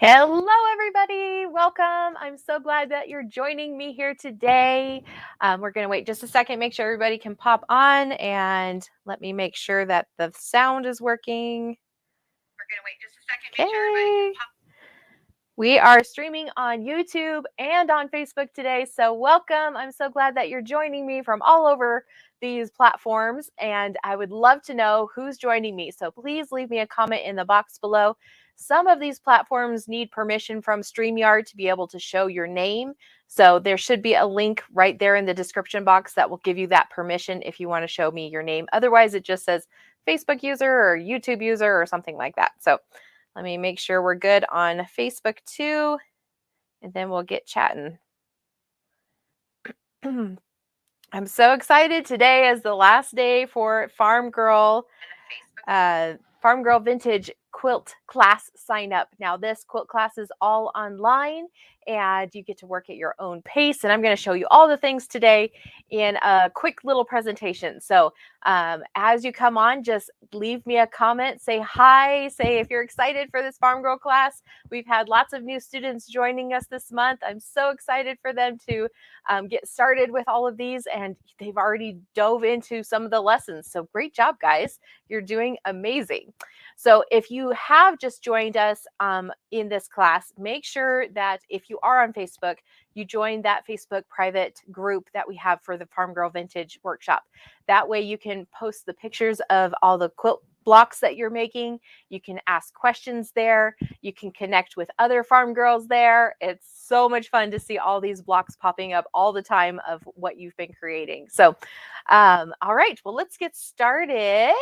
Hello, everybody. Welcome. I'm so glad that you're joining me here today. We're going to wait just a second, make sure everybody can pop on, and let me make sure that the sound is working. We're going to wait just a second, make sure everybody can pop. We are streaming on YouTube and on Facebook today, so welcome. I'm so glad that you're joining me from all over these platforms, and I would love to know who's joining me. So please leave me a comment in the box below. Some of these platforms need permission from StreamYard to be able to show your name. So there should be a link right there in the description box that will give you that permission if you want to show me your name. Otherwise, it just says Facebook user or YouTube user or something like that. So let me make sure we're good on Facebook too, and then we'll get chatting. I'm so excited. Today is the last day for Farm Girl Vintage quilt class sign up. Now this quilt class is all online and you get to work at your own pace, and I'm going to show you all the things today in a quick little presentation. So as you come on, just leave me a comment, say hi, say if you're excited for this Farm Girl class. We've had lots of new students joining us this month. I'm so excited for them to get started with all of these, and they've already dove into some of the lessons. So great job, guys. You're doing amazing. So if you have just joined us in this class, make sure that if you are on Facebook, you join that Facebook private group that we have for the Farm Girl Vintage workshop. That way you can post the pictures of all the quilt blocks that you're making. You can ask questions there. You can connect with other farm girls there. It's so much fun to see all these blocks popping up all the time of what you've been creating. So, all right, well, let's get started.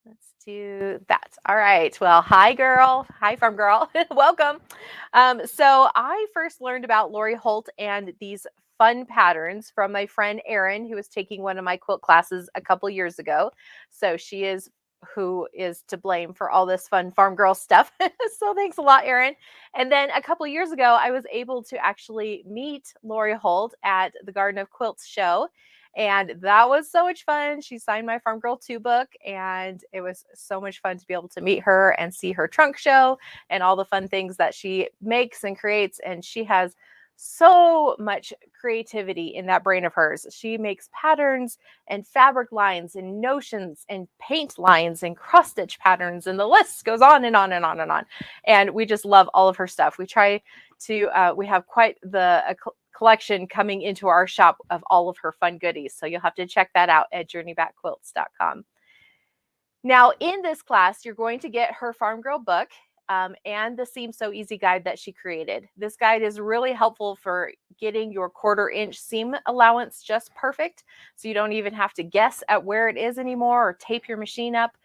Let's do that. All right. Well, hi, girl. Hi, farm girl. Welcome. So I first learned about Lori Holt and these fun patterns from my friend Erin, who was taking one of my quilt classes a couple years ago. So she is who is to blame for all this fun farm girl stuff. So thanks a lot, Erin. And then a couple years ago, I was able to actually meet Lori Holt at the Garden of Quilts show. And that was so much fun. She signed my Farm Girl 2 book, and it was so much fun to be able to meet her and see her trunk show and all the fun things that she makes and creates. And she has so much creativity in that brain of hers. She makes patterns and fabric lines and notions and paint lines and cross stitch patterns, and the list goes on and on and on and on. And we just love all of her stuff. We try to, we have quite the collection coming into our shop of all of her fun goodies. So you'll have to check that out at journeybackquilts.com. Now in this class, you're going to get her Farm Girl book and the Seam So Easy guide that she created. This guide is really helpful for getting your 1/4 inch seam allowance just perfect. So you don't even have to guess at where it is anymore or tape your machine up.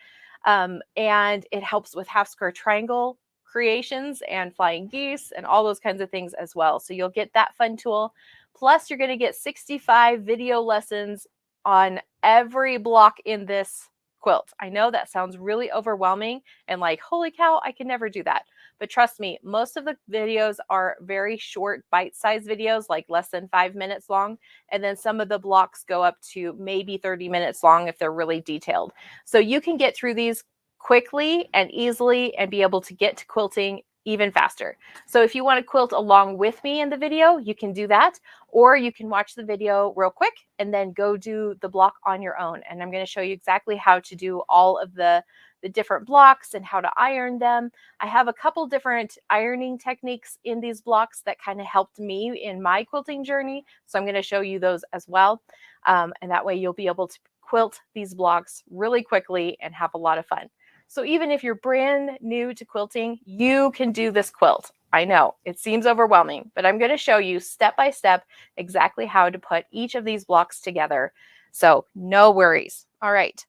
And it helps with half square triangle creations and flying geese and all those kinds of things as well. So you'll get that fun tool. Plus you're going to get 65 video lessons on every block in this quilt. I know that sounds really overwhelming and like, holy cow, I can never do that. But trust me, most of the videos are very short, bite-sized videos, like less than 5 minutes long. And then some of the blocks go up to maybe 30 minutes long if they're really detailed. So you can get through these quickly and easily and be able to get to quilting even faster. So if you want to quilt along with me in the video, you can do that, or you can watch the video real quick and then go do the block on your own. And I'm going to show you exactly how to do all of the different blocks and how to iron them. I have a couple different ironing techniques in these blocks that kind of helped me in my quilting journey. So I'm going to show you those as well. And that way you'll be able to quilt these blocks really quickly and have a lot of fun. So even if you're brand new to quilting, you can do this quilt. I know it seems overwhelming, but I'm going to show you step by step exactly how to put each of these blocks together. So no worries. All right.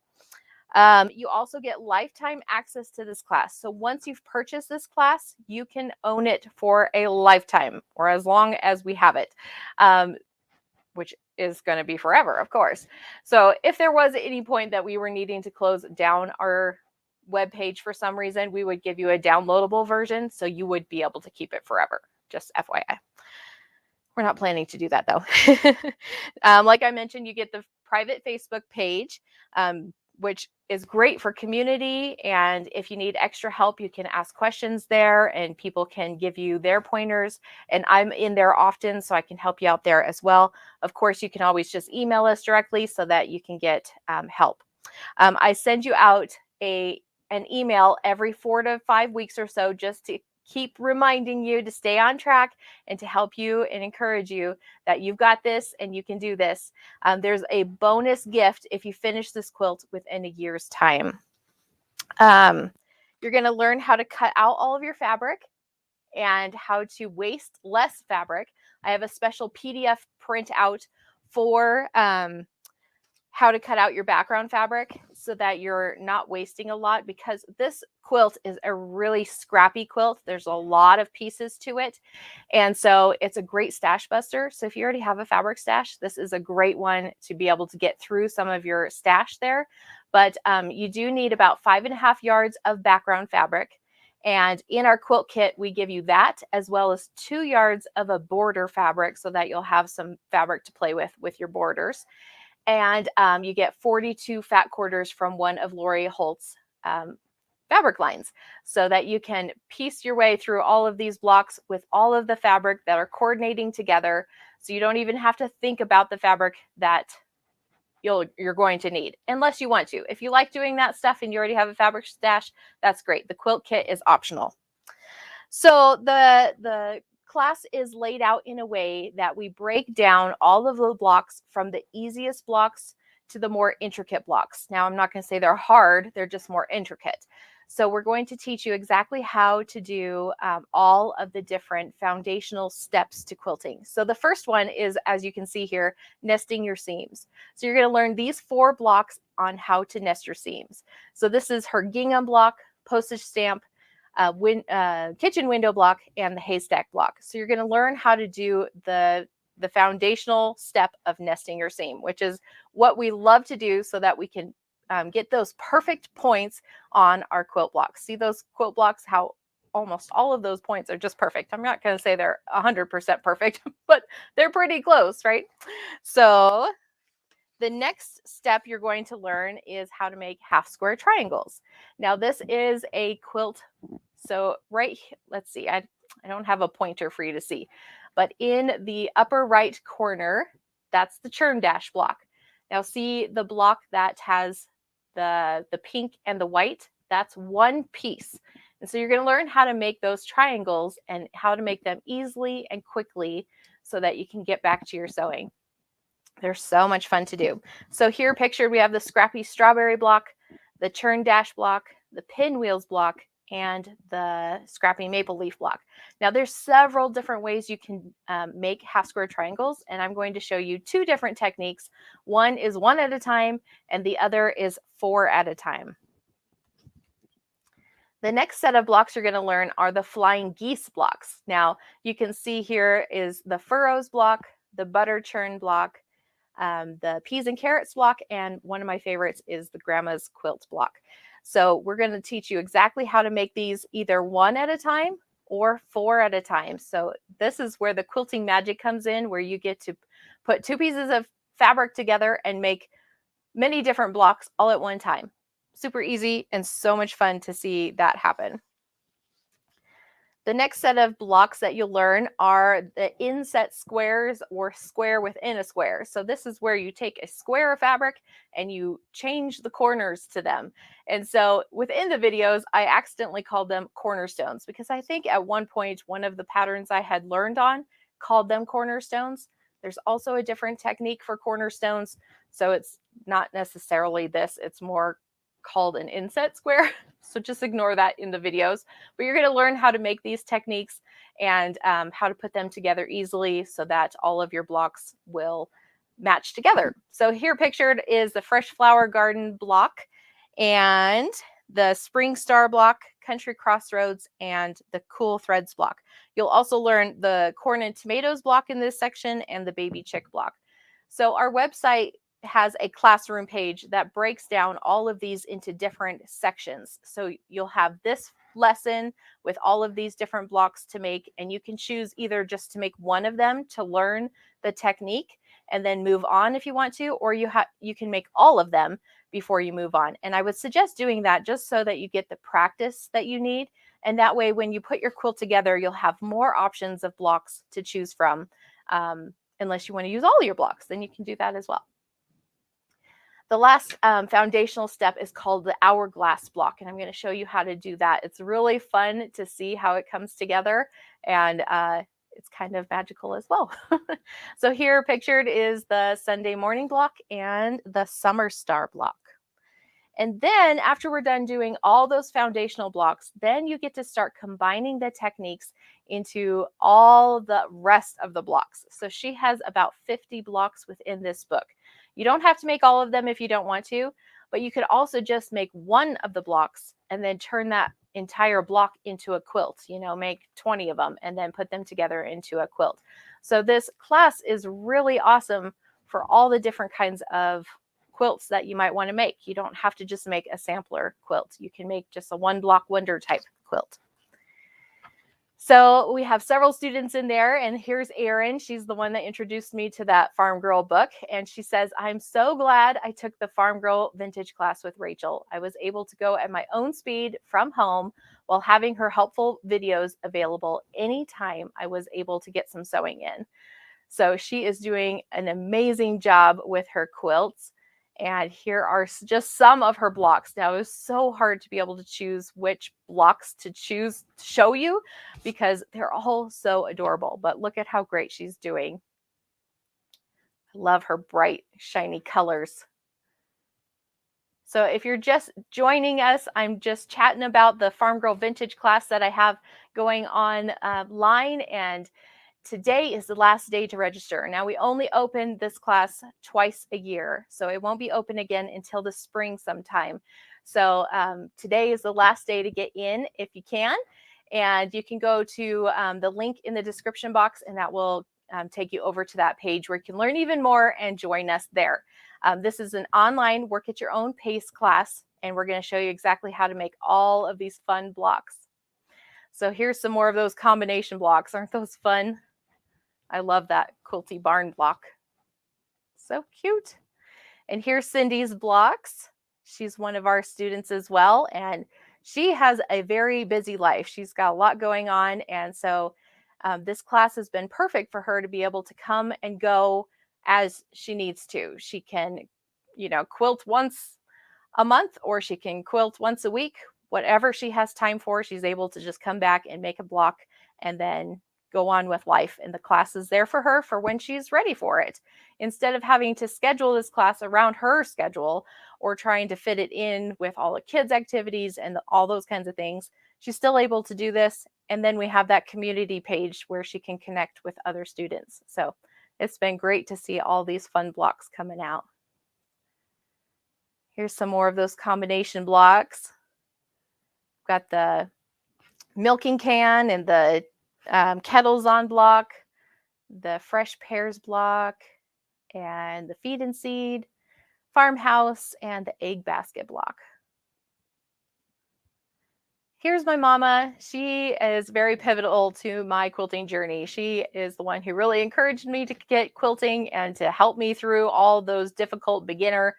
You also get lifetime access to this class. So once you've purchased this class, you can own it for a lifetime or as long as we have it, which is going to be forever, of course. So if there was any point that we were needing to close down our web page for some reason, we would give you a downloadable version, so you would be able to keep it forever. Just FYI. We're not planning to do that though. Like I mentioned, you get the private Facebook page. which is great for community. And if you need extra help, you can ask questions there and people can give you their pointers. And I'm in there often, so I can help you out there as well. Of course, you can always just email us directly so that you can get help. I send you out an email every 4 to 5 weeks or so, just to keep reminding you to stay on track and to help you and encourage you that you've got this and you can do this. There's a bonus gift if you finish this quilt within a year's time. You're going to learn how to cut out all of your fabric and how to waste less fabric. I have a special PDF printout for how to cut out your background fabric so that you're not wasting a lot, because this quilt is a really scrappy quilt. There's a lot of pieces to it. And so it's a great stash buster. So if you already have a fabric stash, this is a great one to be able to get through some of your stash there. But you do need about 5.5 yards of background fabric. And in our quilt kit, we give you that as well as 2 yards of a border fabric so that you'll have some fabric to play with your borders. And you get 42 fat quarters from one of Lori Holt's fabric lines so that you can piece your way through all of these blocks with all of the fabric that are coordinating together. So you don't even have to think about the fabric that you're going to need, unless you want to. If you like doing that stuff and you already have a fabric stash, that's great. The quilt kit is optional. So the class is laid out in a way that we break down all of the blocks from the easiest blocks to the more intricate blocks. Now, I'm not going to say they're hard, they're just more intricate. So we're going to teach you exactly how to do all of the different foundational steps to quilting. So the first one is, as you can see here, nesting your seams. So you're going to learn these 4 blocks on how to nest your seams. So this is her gingham block, postage stamp, kitchen window block, and the haystack block. So you're going to learn how to do the foundational step of nesting your seam, which is what we love to do so that we can get those perfect points on our quilt blocks. See those quilt blocks, how almost all of those points are just perfect. I'm not going to say they're 100% perfect, but they're pretty close, right? So the next step you're going to learn is how to make half square triangles. Now this is a quilt. So let's see, I don't have a pointer for you to see, but in the upper right corner, that's the churn dash block. Now see the block that has the pink and the white, that's one piece. And so you're going to learn how to make those triangles and how to make them easily and quickly so that you can get back to your sewing. They're so much fun to do. So here pictured, we have the scrappy strawberry block, the churn dash block, the pinwheels block, and the scrappy maple leaf block. Now there's several different ways you can make half square triangles, and I'm going to show you 2 different techniques. One is 1 at a time, and the other is 4 at a time. The next set of blocks you're going to learn are the flying geese blocks. Now you can see here is the furrows block, the butter churn block, the peas and carrots block, and one of my favorites is the grandma's quilt block. So we're going to teach you exactly how to make these either 1 at a time or 4 at a time. So this is where the quilting magic comes in, where you get to put 2 pieces of fabric together and make many different blocks all at one time. Super easy and so much fun to see that happen. The next set of blocks that you'll learn are the inset squares, or square within a square. So this is where you take a square of fabric and you change the corners to them. And so within the videos, I accidentally called them cornerstones because I think at one point, one of the patterns I had learned on called them cornerstones. There's also a different technique for cornerstones. So it's not necessarily this, it's more called an inset square. So just ignore that in the videos, but you're going to learn how to make these techniques and how to put them together easily so that all of your blocks will match together. So here pictured is the Fresh Flower Garden block and the Spring Star block, Country Crossroads, and the Cool Threads block. You'll also learn the Corn and Tomatoes block in this section and the Baby Chick block. So our website has a classroom page that breaks down all of these into different sections. So you'll have this lesson with all of these different blocks to make, and you can choose either just to make one of them to learn the technique and then move on if you want to, or you can make all of them before you move on. And I would suggest doing that just so that you get the practice that you need. And that way, when you put your quilt together, you'll have more options of blocks to choose from. Unless you want to use all your blocks, then you can do that as well. The last foundational step is called the Hourglass Block, and I'm going to show you how to do that. It's really fun to see how it comes together, and it's kind of magical as well. So here pictured is the Sunday morning block and the summer star block. And then after we're done doing all those foundational blocks, then you get to start combining the techniques into all the rest of the blocks. So she has about 50 blocks within this book. You don't have to make all of them if you don't want to, but you could also just make one of the blocks and then turn that entire block into a quilt, make 20 of them and then put them together into a quilt. So this class is really awesome for all the different kinds of quilts that you might want to make. You don't have to just make a sampler quilt. You can make just a one block wonder type quilt. So we have several students in there, and here's Erin. She's the one that introduced me to that Farm Girl book. And she says, I'm so glad I took the Farm Girl vintage class with Rachel. I was able to go at my own speed from home while having her helpful videos available anytime I was able to get some sewing in. So she is doing an amazing job with her quilts. And here are just some of her blocks. Now, it was so hard to be able to choose which blocks to choose to show you because they're all so adorable. But look at how great she's doing. I love her bright, shiny colors. So if you're just joining us, I'm just chatting about the Farm Girl Vintage class that I have going online, and today is the last day to register. Now, we only open this class twice a year, so it won't be open again until the spring sometime. So today is the last day to get in if you can, and you can go to the link in the description box, and that will take you over to that page where you can learn even more and join us there. This is an online work at your own pace class, and we're going to show you exactly how to make all of these fun blocks. So here's some more of those combination blocks. Aren't those fun? I love that quilty barn block. So cute. And here's Cindy's blocks. She's one of our students as well, and she has a very busy life. She's got a lot going on, and so this class has been perfect for her to be able to come and go as she needs to. She can, quilt once a month, or she can quilt once a week. Whatever she has time for, she's able to just come back and make a block and then go on with life. And the class is there for her for when she's ready for it. Instead of having to schedule this class around her schedule or trying to fit it in with all the kids' activities and all those kinds of things, she's still able to do this. And then we have that community page where she can connect with other students. So it's been great to see all these fun blocks coming out. Here's some more of those combination blocks. Got the milking can and the kettles on block, the fresh pears block, and the feed and seed, farmhouse, and the egg basket block. Here's my mama. She is very pivotal to my quilting journey. She is the one who really encouraged me to get quilting and to help me through all those difficult beginner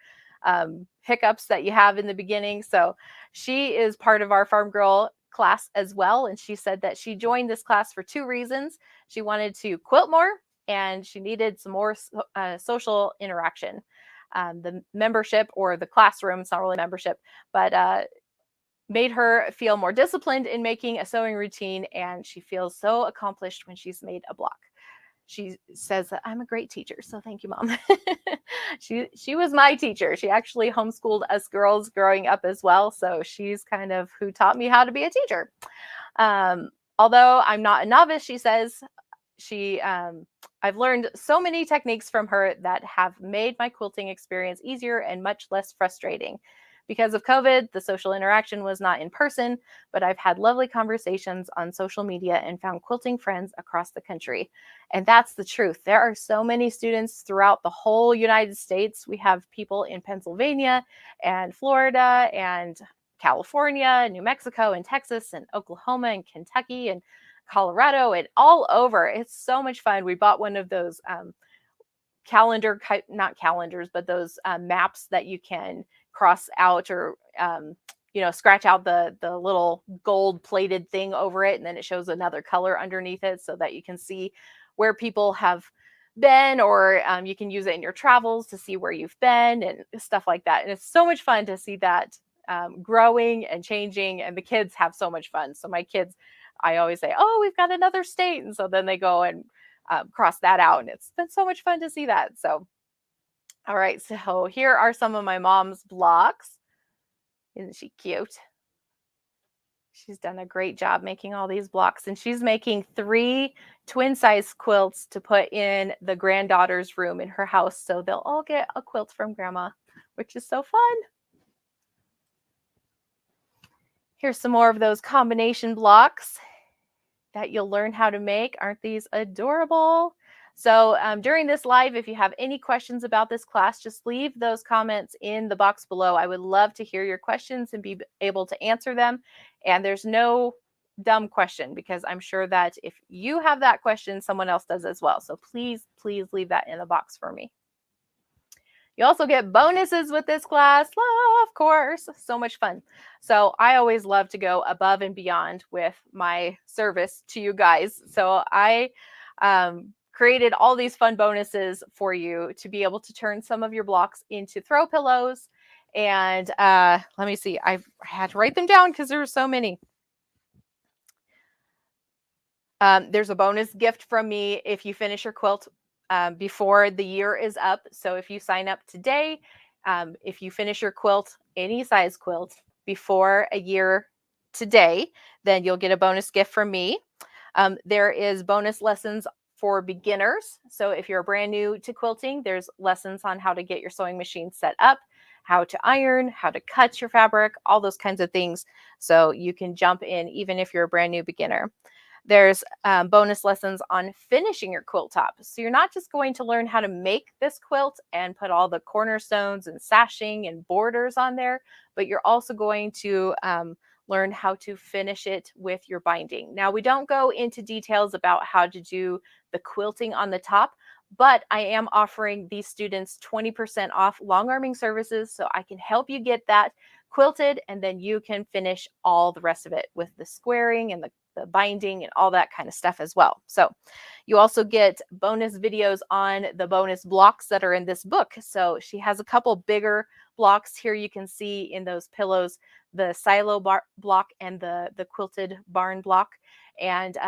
hiccups that you have in the beginning. So she is part of our Farm Girl class as well. And she said that she joined this class for two reasons. She wanted to quilt more, and she needed some more social interaction. The membership, or the classroom, it's not really membership, but made her feel more disciplined in making a sewing routine, and she feels so accomplished when she's made a block. She says that I'm a great teacher, so thank you, Mom. She was my teacher. She actually homeschooled us girls growing up as well, so she's kind of who taught me how to be a teacher. Although I'm not a novice, she says, I've learned so many techniques from her that have made my quilting experience easier and much less frustrating. Because of COVID, the social interaction was not in person, but I've had lovely conversations on social media and found quilting friends across the country. And that's the truth. There are so many students throughout the whole United States. We have people in Pennsylvania and Florida and California, New Mexico and Texas and Oklahoma and Kentucky and Colorado and all over. It's so much fun. We bought one of those not calendars, but those maps that you can cross out or scratch out the little gold plated thing over it, and then it shows another color underneath it so that you can see where people have been, or you can use it in your travels to see where you've been and stuff like that. And it's so much fun to see that growing and changing, and the kids have so much fun. So my kids, I always say, oh, we've got another state, and so then they go and cross that out, and it's been so much fun to see that. So all right, so here are some of my mom's blocks. Isn't she cute? She's done a great job making all these blocks, and she's making 3 twin-size quilts to put in the granddaughter's room in her house, so they'll all get a quilt from Grandma, which is so fun. Here's some more of those combination blocks that you'll learn how to make. Aren't these adorable? So during this live, if you have any questions about this class, just leave those comments in the box below. I would love to hear your questions and be able to answer them. And there's no dumb question, because I'm sure that if you have that question, someone else does as well. So please, please leave that in the box for me. You also get bonuses with this class, of course, so much fun. So I always love to go above and beyond with my service to you guys. So I created all these fun bonuses for you to be able to turn some of your blocks into throw pillows. And let me see, I had to write them down because there were so many. There's a bonus gift from me if you finish your quilt before the year is up. So if you sign up today, if you finish your quilt, any size quilt, before a year today, then you'll get a bonus gift from me. There is bonus lessons for beginners. So if you're brand new to quilting, there's lessons on how to get your sewing machine set up, how to iron, how to cut your fabric, all those kinds of things. So you can jump in even if you're a brand new beginner. There's bonus lessons on finishing your quilt top. So you're not just going to learn how to make this quilt and put all the cornerstones and sashing and borders on there, but you're also going to learn how to finish it with your binding. Now, we don't go into details about how to do the quilting on the top, but I am offering these students 20% off long arming services, so I can help you get that quilted, and then you can finish all the rest of it with the squaring and the binding and all that kind of stuff as well. So you also get bonus videos on the bonus blocks that are in this book. So she has a couple bigger blocks here. You can see in those pillows, the silo block and the quilted barn block. And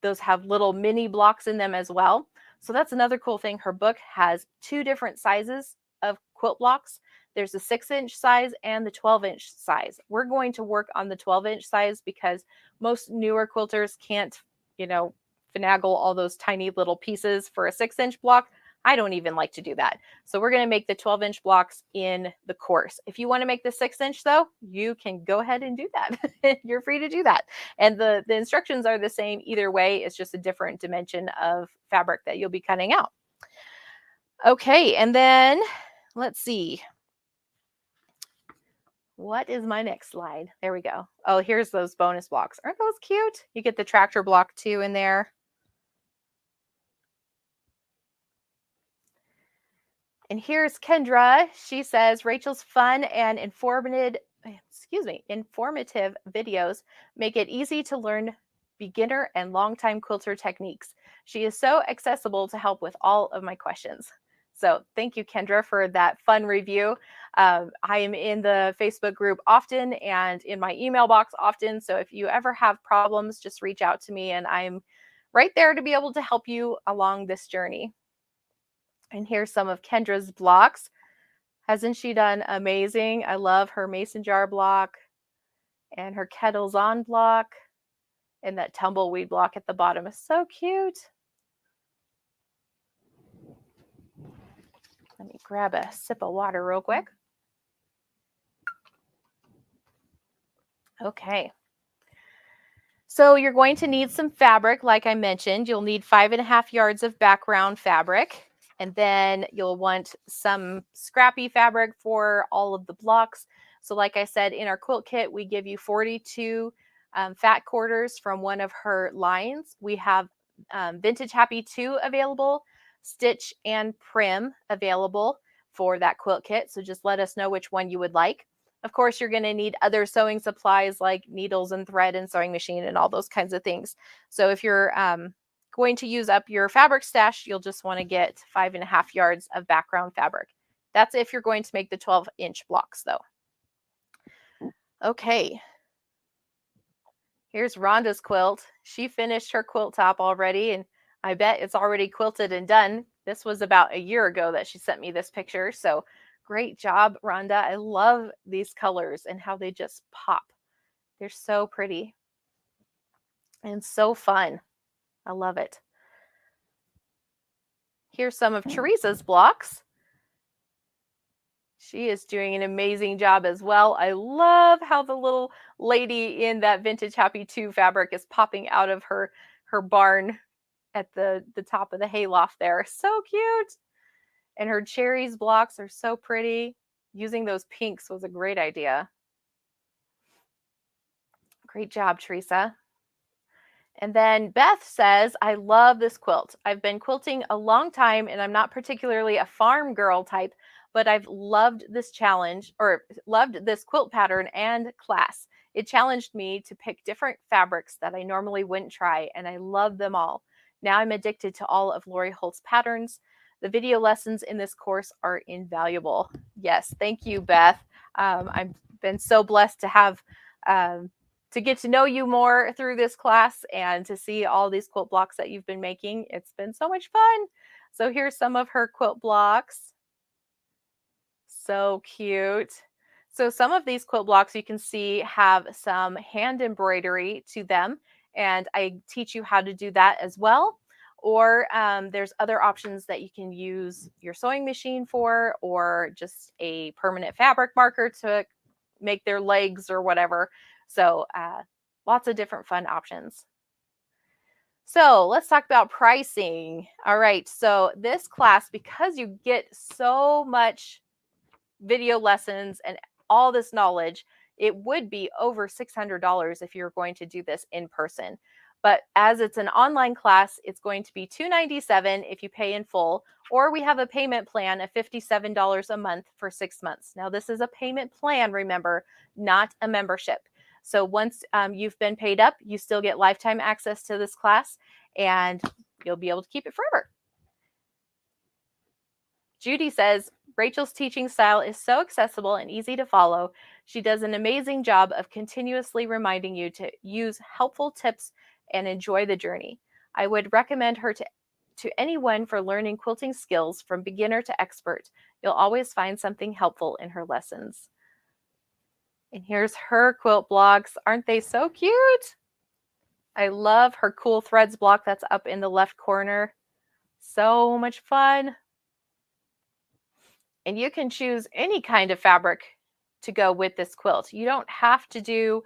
those have little mini blocks in them as well. So that's another cool thing. Her book has 2 different sizes of quilt blocks. There's the 6-inch size and the 12-inch size. We're going to work on the 12-inch size because most newer quilters can't, finagle all those tiny little pieces for a 6-inch block. I don't even like to do that. So we're going to make the 12-inch blocks in the course. If you want to make the 6-inch though, you can go ahead and do that. You're free to do that. And the instructions are the same either way. It's just a different dimension of fabric that you'll be cutting out. Okay, and then let's see. What is my next slide? There we go. Oh, here's those bonus blocks. Aren't those cute? You get the tractor block too in there. And here's Kendra. She says, Rachel's fun and informative videos make it easy to learn beginner and longtime quilter techniques. She is so accessible to help with all of my questions. So thank you, Kendra, for that fun review. I am in the Facebook group often and in my email box often. So if you ever have problems, just reach out to me and I'm right there to be able to help you along this journey. And here's some of Kendra's blocks. Hasn't she done amazing? I love her mason jar block and her kettles on block, and that tumbleweed block at the bottom is so cute. Let me grab a sip of water real quick. Okay. So you're going to need some fabric, like I mentioned. You'll need 5.5 yards of background fabric. And then you'll want some scrappy fabric for all of the blocks. So like I said, in our quilt kit, we give you 42 fat quarters from one of her lines. We have Vintage Happy 2 available, Stitch and Prim available, for that quilt kit. So just let us know which one you would like. Of course, you're going to need other sewing supplies like needles and thread and sewing machine and all those kinds of things. So if you're going to use up your fabric stash, you'll just want to get 5.5 yards of background fabric. That's if you're going to make the 12-inch blocks though. Okay. Here's Rhonda's quilt. She finished her quilt top already, and I bet it's already quilted and done. This was about a year ago that she sent me this picture. So great job, Rhonda. I love these colors and how they just pop. They're so pretty and so fun. I love it. Here's some of Teresa's blocks. She is doing an amazing job as well. I love how the little lady in that vintage Happy 2 fabric is popping out of her barn at the top of the hayloft there. So cute. And her cherries blocks are so pretty. Using those pinks was a great idea. Great job, Teresa. And then Beth says, I love this quilt. I've been quilting a long time and I'm not particularly a farm girl type, but I've loved this challenge or loved this quilt pattern and class. It challenged me to pick different fabrics that I normally wouldn't try, and I love them all. Now I'm addicted to all of Lori Holt's patterns. The video lessons in this course are invaluable. Yes, thank you, Beth. I've been so blessed to have to get to know you more through this class and to see all these quilt blocks that you've been making. It's been so much fun. So here's some of her quilt blocks. So cute. So some of these quilt blocks you can see have some hand embroidery to them, and I teach you how to do that as well. Or there's other options that you can use your sewing machine for, or just a permanent fabric marker to make their legs or whatever. So lots of different fun options. So let's talk about pricing. All right, so this class, because you get so much video lessons and all this knowledge, it would be over $600 if you're going to do this in person. But as it's an online class, it's going to be $297 if you pay in full, or we have a payment plan of $57 a month for 6 months. Now, this is a payment plan, remember, not a membership. So once you've been paid up, you still get lifetime access to this class, and you'll be able to keep it forever. Judy says, Rachel's teaching style is so accessible and easy to follow. She does an amazing job of continuously reminding you to use helpful tips and enjoy the journey. I would recommend her to anyone for learning quilting skills from beginner to expert. You'll always find something helpful in her lessons. And here's her quilt blocks. Aren't they so cute? I love her cool threads block that's up in the left corner. So much fun. And you can choose any kind of fabric to go with this quilt. You don't have to do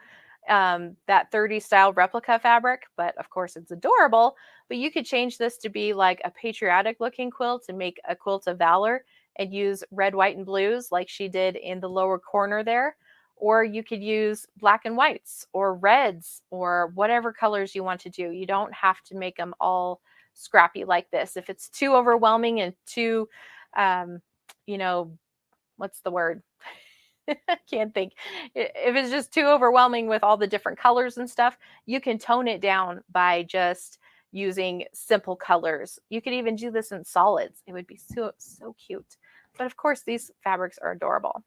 that 30 style replica fabric, but of course it's adorable. But you could change this to be like a patriotic looking quilt and make a quilt of valor and use red, white, and blues like she did in the lower corner there. Or you could use black and whites or reds or whatever colors you want to do. You don't have to make them all scrappy like this. If it's too overwhelming and too you know, what's the word? I can't think. If it's just too overwhelming with all the different colors and stuff, you can tone it down by just using simple colors. You could even do this in solids. It would be so cute. But of course, these fabrics are adorable.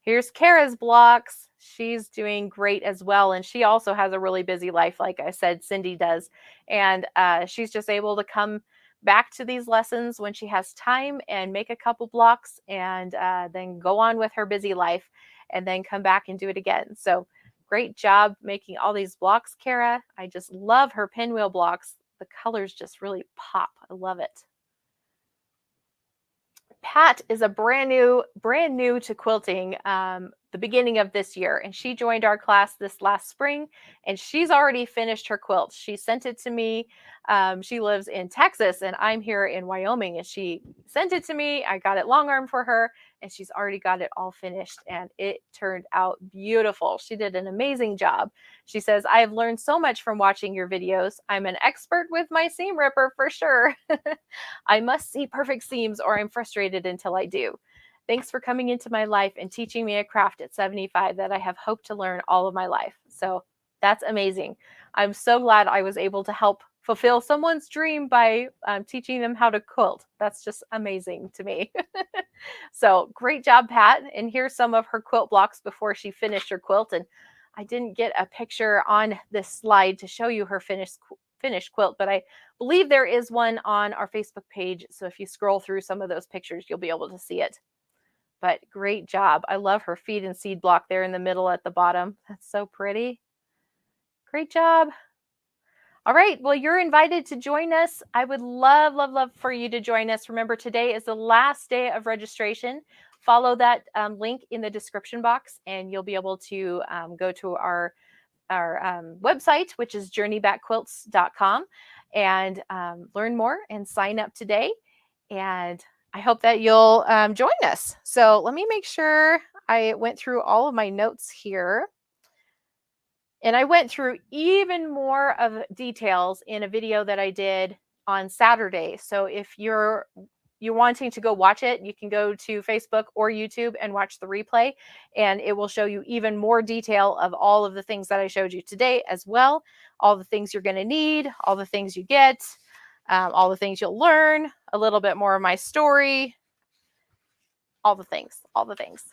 Here's Kara's blocks. She's doing great as well. And she also has a really busy life, like I said, Cindy does. And she's just able to come back to these lessons when she has time and make a couple blocks and then go on with her busy life and then come back and do it again. So great job making all these blocks, Kara. I just love her pinwheel blocks. The colors just really pop. I love it. Pat is a brand new to quilting the beginning of this year, and she joined our class this last spring, and she's already finished her quilt. She sent it to me. She lives in Texas and I'm here in Wyoming, and she sent it to me. I got it long arm for her, and she's already got it all finished, and it turned out beautiful. She did an amazing job. She says, I have learned so much from watching your videos. I'm an expert with my seam ripper for sure. I must see perfect seams or I'm frustrated until I do. Thanks for coming into my life and teaching me a craft at 75 that I have hoped to learn all of my life. So that's amazing. I'm so glad I was able to help fulfill someone's dream by teaching them how to quilt. That's just amazing to me. So great job, Pat. And here's some of her quilt blocks before she finished her quilt. And I didn't get a picture on this slide to show you her finished quilt, but I believe there is one on our Facebook page. So if you scroll through some of those pictures, you'll be able to see it. But great job. I love her feed and seed block there in the middle at the bottom. That's so pretty. Great job. All right, well, you're invited to join us. I would love, love, love for you to join us. Remember, today is the last day of registration. Follow that link in the description box, and you'll be able to go to our website, which is journeybackquilts.com, and learn more and sign up today. And I hope that you'll join us. So let me make sure I went through all of my notes here. And I went through even more of details in a video that I did on Saturday. So if you're wanting to go watch it, you can go to Facebook or YouTube and watch the replay, and it will show you even more detail of all of the things that I showed you today as well. All the things you're going to need, all the things you get, all the things you'll learn, a little bit more of my story, all the things, all the things.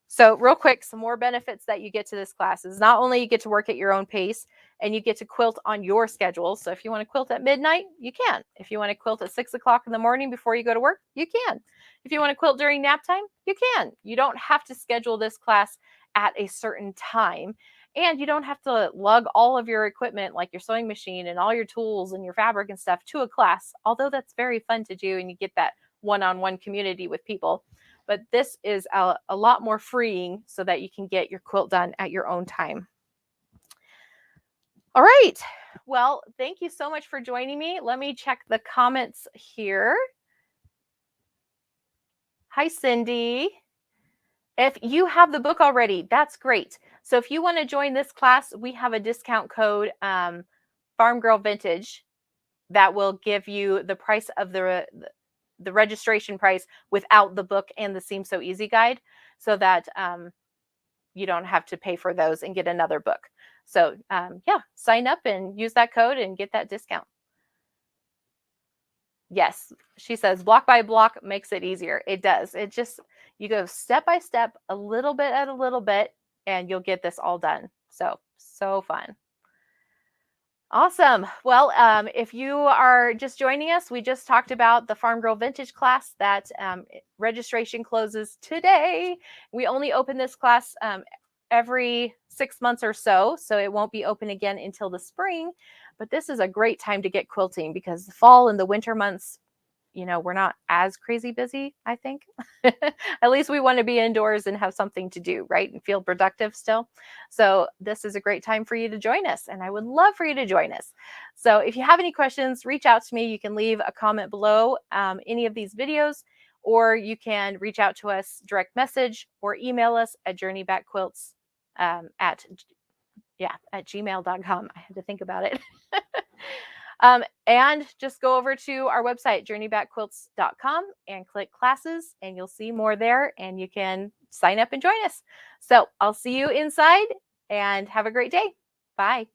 So real quick, some more benefits that you get to this class is not only you get to work at your own pace and you get to quilt on your schedule. So if you want to quilt at midnight, you can. If you want to quilt at 6 o'clock in the morning before you go to work, you can. If you want to quilt during nap time, you can. You don't have to schedule this class at a certain time. And you don't have to lug all of your equipment, like your sewing machine and all your tools and your fabric and stuff, to a class, although that's very fun to do and you get that one-on-one community with people. But this is a lot more freeing so that you can get your quilt done at your own time. All right. Well, thank you so much for joining me. Let me check the comments here. Hi, Cindy. If you have the book already, that's great. So if you want to join this class, we have a discount code, Farm Girl Vintage, that will give you the price of the registration price without the book and the Seam So Easy guide, so that you don't have to pay for those and get another book. So yeah, sign up and use that code and get that discount. Yes, she says block by block makes it easier. It does. It just, you go step by step, a little bit at a little bit, and you'll get this all done. So fun. Awesome. Well, if you are just joining us, we just talked about the Farm Girl Vintage class that registration closes today. We only open this class every 6 months or so, so it won't be open again until the spring. But this is a great time to get quilting because the fall and the winter months, you know, we're not as crazy busy, I think. At least we want to be indoors and have something to do, right? And feel productive still. So this is a great time for you to join us, and I would love for you to join us. So if you have any questions, reach out to me. You can leave a comment below any of these videos, or you can reach out to us direct message or email us at journeybackquilts at gmail.com. I had to think about it. And just go over to our website, journeybackquilts.com, and click classes, and you'll see more there, and you can sign up and join us. So I'll see you inside, and have a great day. Bye.